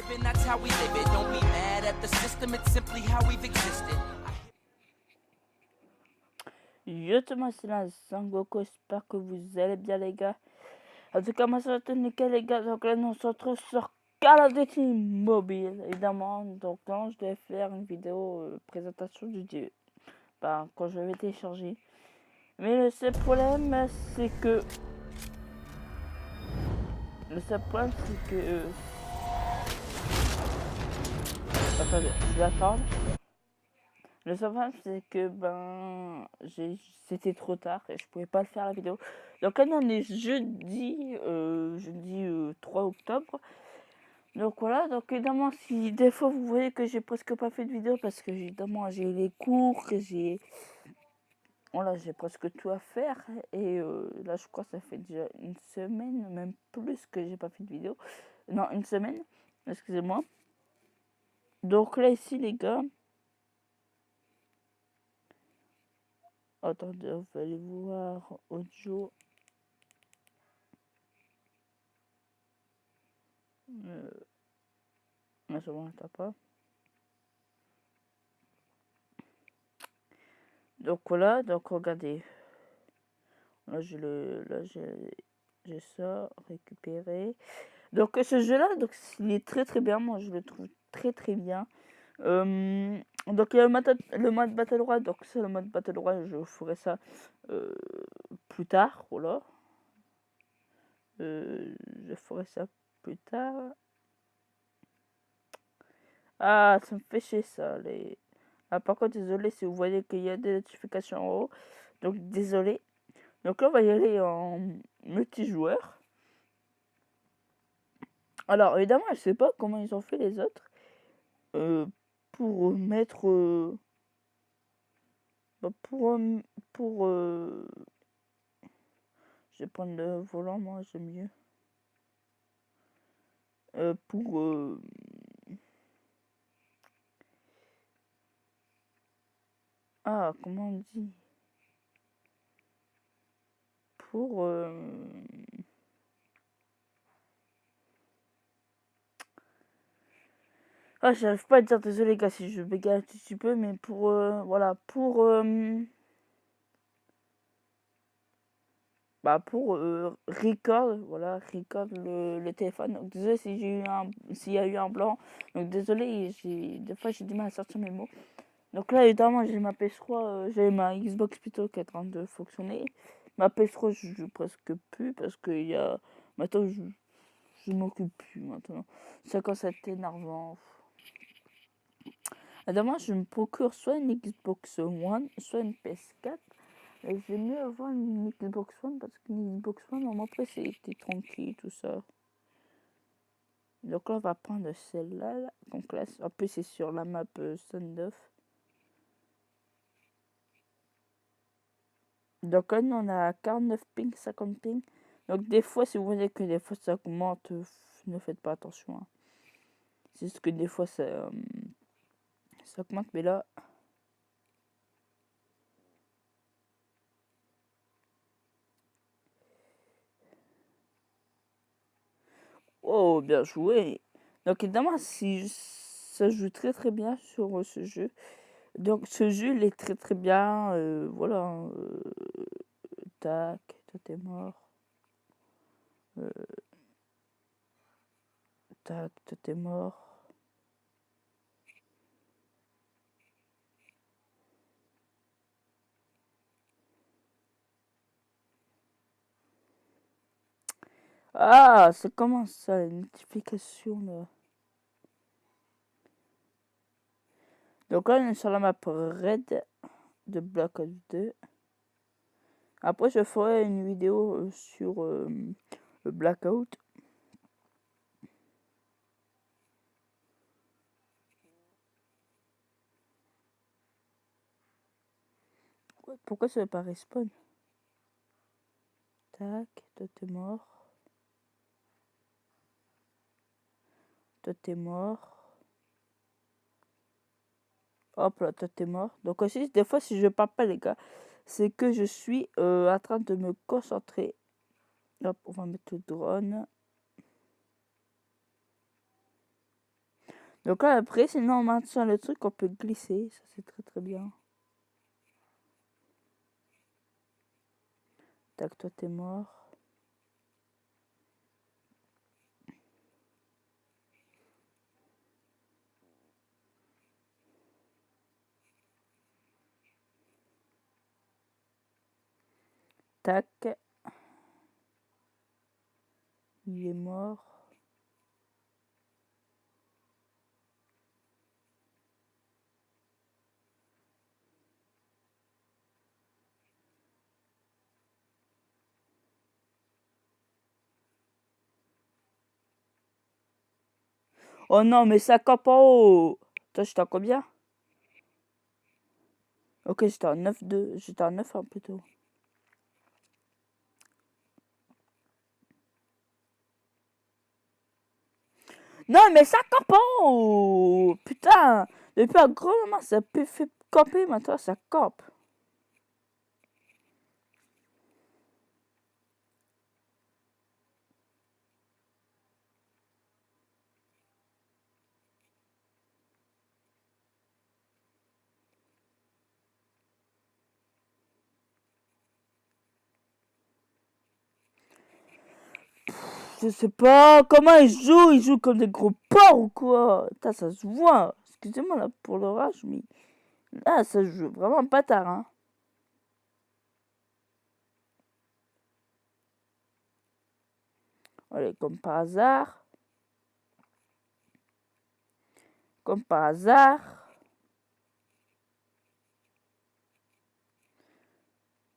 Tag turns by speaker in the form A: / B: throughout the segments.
A: Given that's how we live it, don't be mad at the system, it's simply how we've existed.
B: Yo tout le monde, c'est la Sangoku, j'espère que vous allez bien les gars. En tout cas moi ça va être nickel les gars, donc là nous on se retrouve sur Call of Duty Mobile évidemment. Donc là je vais faire une vidéo présentation du jeu, quand je vais télécharger. Mais le seul problème c'est que attendez, je vais attendre. Le seul problème c'est que c'était trop tard et je pouvais pas le faire la vidéo. Donc là on est jeudi 3 octobre. Donc voilà, donc évidemment si des fois vous voyez que j'ai presque pas fait de vidéo parce que évidemment j'ai les cours, j'ai presque tout à faire et là je crois que ça fait déjà une semaine, même plus que j'ai pas fait de vidéo. Non, une semaine, excusez-moi. Donc là ici les gars, attendez, on va aller voir audio. Mais ça m'entend pas. Donc voilà, donc regardez. Là j'ai ça récupéré. Donc ce jeu là, donc il est très très bien, moi je le trouve très très bien. Donc il y a le mode Battle Royale, donc c'est le mode Battle Royale, je ferai ça plus tard, voilà. Je ferai ça plus tard. Ah, ça me fait chier ça. Ah, par contre, désolé si vous voyez qu'il y a des notifications en haut. Donc désolé. Donc là, on va y aller en multijoueur. Alors évidemment, je sais pas comment ils ont fait les autres. Pour mettre... pour... je vais prendre le volant, moi, j'aime mieux. Ah, comment on dit? Pour... Ah, j'arrive pas à dire, désolé gars si je bégaye un petit peu, mais pour... voilà, pour... record, voilà, record le téléphone. Donc désolé si s'il y a eu un blanc. Donc désolé, des fois j'ai du mal à sortir mes mots. Donc là évidemment j'ai ma PS3, j'ai ma Xbox plutôt qui est en train de fonctionner. Ma PS3 je joue presque plus parce que il y a maintenant je m'occupe plus maintenant. C'est quand c'est énervant. Évidemment je me procure soit une Xbox One, soit une PS4. Et j'aime mieux avoir une Xbox One parce qu'une Xbox One, au moins après, c'était tranquille, tout ça. Donc là, on va prendre celle-là. Là. Donc là, en plus, c'est sur la map Sunduff. Donc là, nous, on a 49 ping, 50 ping. Donc des fois, si vous voyez que des fois ça augmente, ne faites pas attention. Hein. C'est juste que des fois, ça augmente, mais là... Oh, bien joué. Donc évidemment, ça joue très très bien sur ce jeu. Donc ce jeu, il est très très bien. Voilà. Tac, toi t'es mort. Tac, toi t'es mort. Ah, c'est comment ça, les notifications là? Donc là, on est sur la map Red de Black Ops 2. Après, je ferai une vidéo sur le Blackout. Pourquoi ça veut pas respawn? Tac, toi t'es mort. Toi t'es mort. Hop là, toi t'es mort. Donc aussi, des fois, si je parle pas, les gars, c'est que je suis en train de me concentrer. Hop, on va mettre le drone. Donc là, après, sinon, on maintient le truc, on peut glisser. Ça, c'est très très bien. Tac, toi, t'es mort. Tac. Il est mort. Oh non, mais ça campe en haut. Toi, j'étais à combien? Ok, j'étais à 9-2. J'étais à 9-1 plutôt. Non, mais ça campe en haut. Putain. Depuis un gros moment, ça peut faire camper. Maintenant, ça campe. Je sais pas comment ils jouent comme des gros porcs ou quoi. Putain, ça se voit. Excusez-moi là pour l'orage, mais là, ça joue vraiment pas tard, hein. Allez, comme par hasard. Comme par hasard.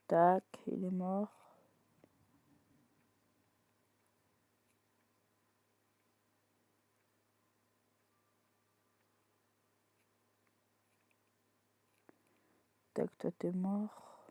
B: Tac, il est mort. Tac, toi t'es mort.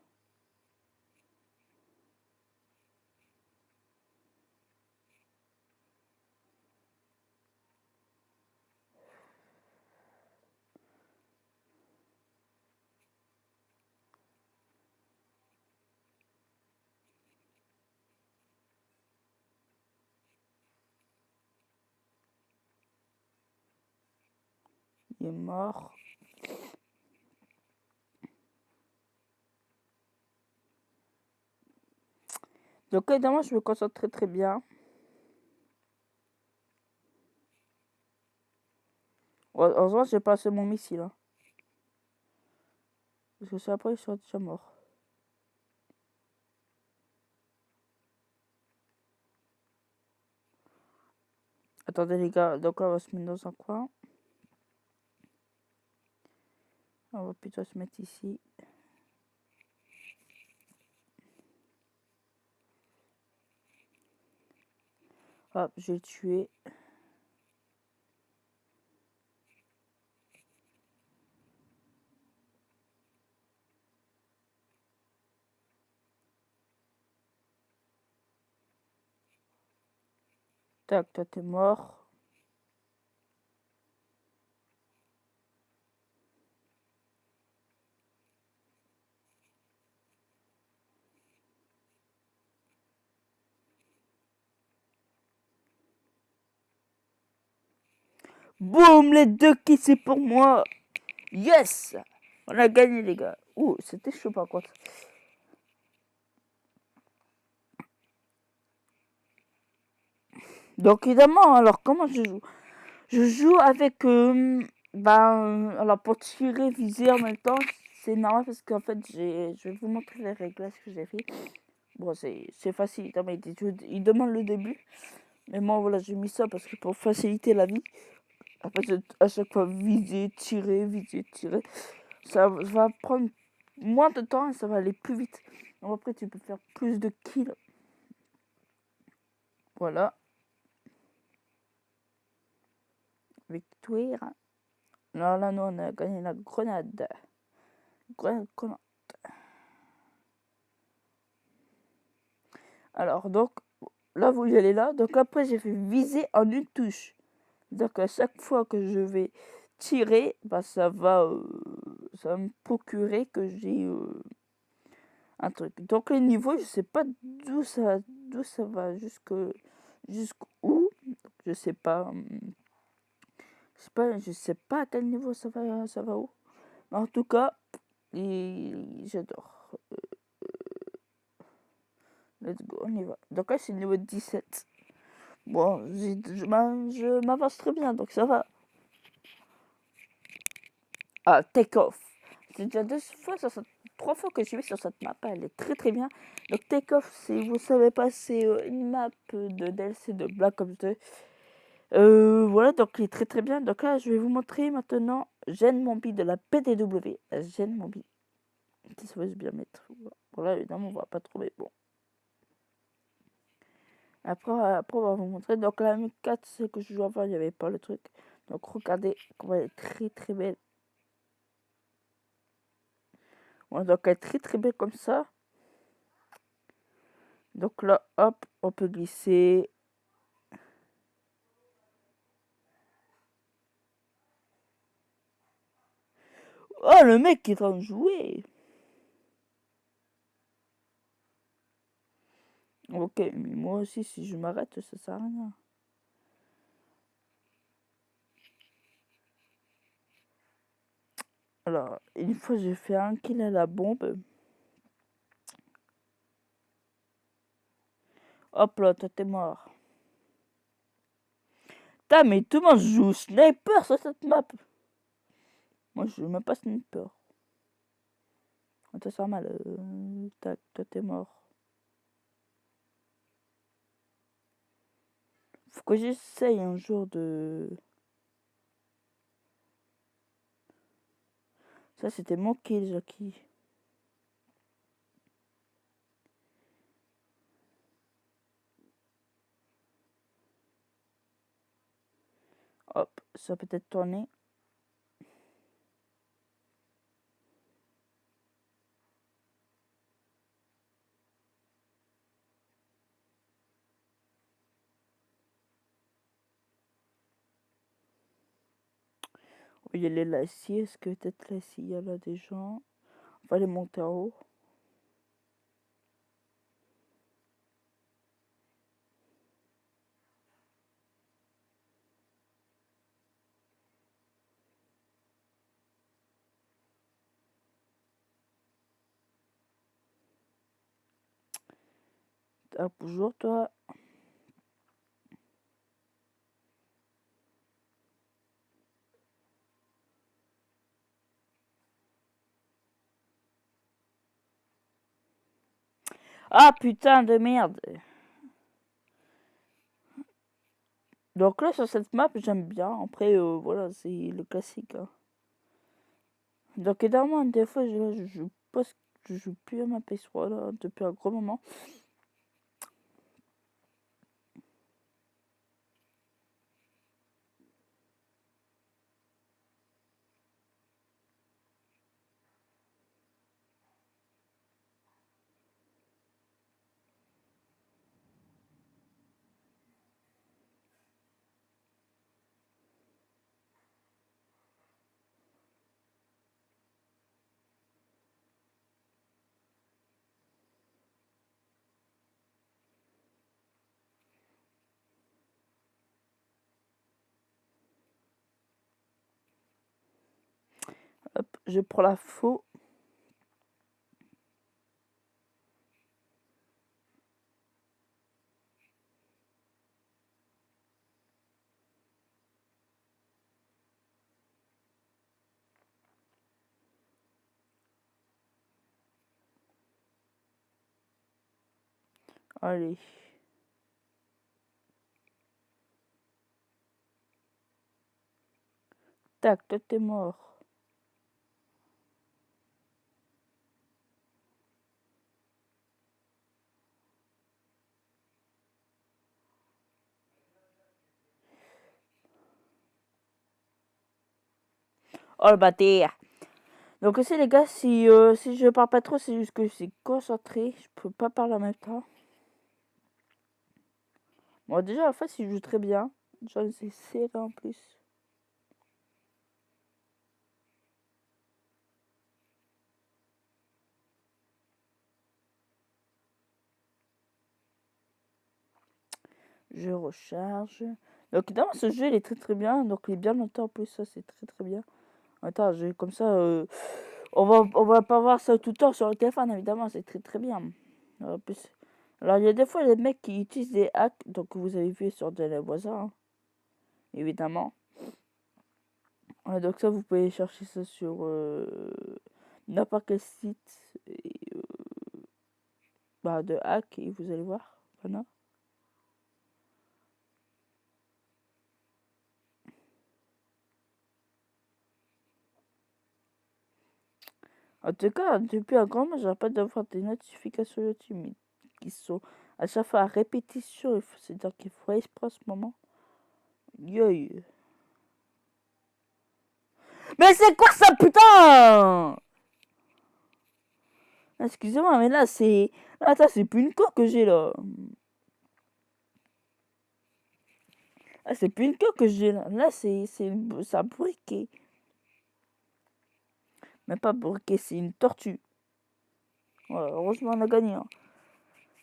B: Il est mort. Donc évidemment, je me concentre très très bien. Heureusement, j'ai placé mon missile. Hein. Parce que si après, il serait déjà mort. Attendez les gars, donc là, on va se mettre dans un coin. On va plutôt se mettre ici. Hop, j'ai tué. Tac, toi t'es mort. Boum, les deux qui c'est pour moi. Yes! On a gagné les gars. Ouh, c'était chaud par contre. Donc évidemment, alors comment je joue? Je joue avec, alors pour tirer, viser en même temps, c'est normal parce qu'en fait, je vais vous montrer les réglages que j'ai fait. Bon, c'est facile, il demande le début. Mais moi, voilà, j'ai mis ça parce que pour faciliter la vie. Après, à chaque fois, viser, tirer, ça va prendre moins de temps et ça va aller plus vite. Donc après, tu peux faire plus de kills. Voilà. Victoire. Alors là, nous, on a gagné la grenade. Grenade. Alors, donc, là, vous y allez là. Donc après, j'ai fait viser en une touche. Donc à chaque fois que je vais tirer, bah, ça va me procurer que j'ai un truc. Donc les niveaux, je sais pas d'où ça va jusqu'où. Je sais pas. Je sais pas à quel niveau ça va où. Mais en tout cas, j'adore. Let's go, on y va. Donc là, c'est le niveau 17. Bon, je m'avance très bien, donc ça va. Ah, Take Off. C'est déjà trois fois que je vais sur cette map. Elle est très très bien. Donc Take Off, si vous savez pas, c'est une map de DLC de Black Ops 2. Voilà, donc il est très très bien. Donc là, je vais vous montrer maintenant Gêne mon de la PDW. Gêne mon ça va se bien mettre. Voilà, évidemment, on va pas trouver. Bon. Après, on va vous montrer. Donc la M4, c'est que je joue avant, il n'y avait pas le truc. Donc regardez comment elle est très très belle. Voilà, donc elle est très très belle comme ça. Donc là, hop, on peut glisser. Oh, le mec qui est en train de jouer. Ok, mais moi aussi, si je m'arrête, ça sert à rien. Alors, une fois, j'ai fait un kill à la bombe. Hop là, toi, t'es mort. Putain, mais tout le monde joue sniper sur cette map. Moi, je joue même pas sniper. Ça sert mal. Tac, toi, t'es mort. Faut que j'essaye un jour de... Ça, c'était mon kill, Jackie. Hop, ça peut être tourné. Il y a les laciers. Est-ce que peut-être là, s'il y a là des gens... On va aller monter en haut. Ah, bonjour, toi. Ah, putain de merde. Donc là, sur cette map, j'aime bien. Après, voilà, c'est le classique. Hein. Donc, évidemment, des fois, je joue pas, je joue plus à ma PS3 là, depuis un gros moment. Hop, je prends la faux. Allez. Tac, toi, t'es mort. Oh, le bâtard. Donc aussi, les gars, si je parle pas trop, c'est juste que je suis concentré. Je peux pas parler en même temps. Bon, déjà, en fait, il joue très bien. J'en ai serré en plus. Je recharge. Donc évidemment, ce jeu, il est très très bien. Donc il est bien longtemps en plus, ça, c'est très très bien. Attends, comme ça, on va pas voir ça tout le temps sur le téléphone, évidemment, c'est très très bien. En plus, alors il y a des fois des mecs qui utilisent des hacks, donc vous avez vu sur des voisins, hein, évidemment. Donc ça, vous pouvez chercher ça sur n'importe quel site de hack et vous allez voir. Voilà. En tout cas, depuis un grand moment, j'arrête pas d'avoir des notifications YouTube mais qui sont à chaque fois à répétition. C'est-à-dire qu'il faut exprès en ce moment. Yoï. Mais c'est quoi ça, putain? Excusez-moi, mais là, c'est... Attends, c'est plus une coque que j'ai, là. Ah, c'est plus une coque que j'ai, là. Là, c'est un briquet. Mais pas briquet, c'est une tortue. Ouais, heureusement, on a gagné. Hein.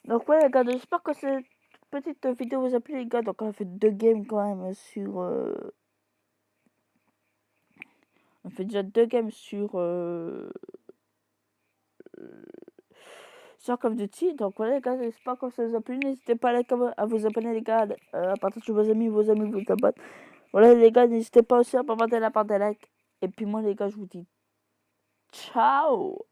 B: Donc, ouais, les gars, j'espère que cette petite vidéo vous a plu, les gars. Donc, on a fait 2 games, quand même, sur... On fait déjà 2 games sur... sur Call of Duty. Donc voilà les gars, j'espère que ça vous a plu. N'hésitez pas à vous abonner les gars, à partager vos amis vous abonnent. Voilà les gars, n'hésitez pas aussi à bombarder la part des likes. Et puis moi les gars, je vous dis ciao.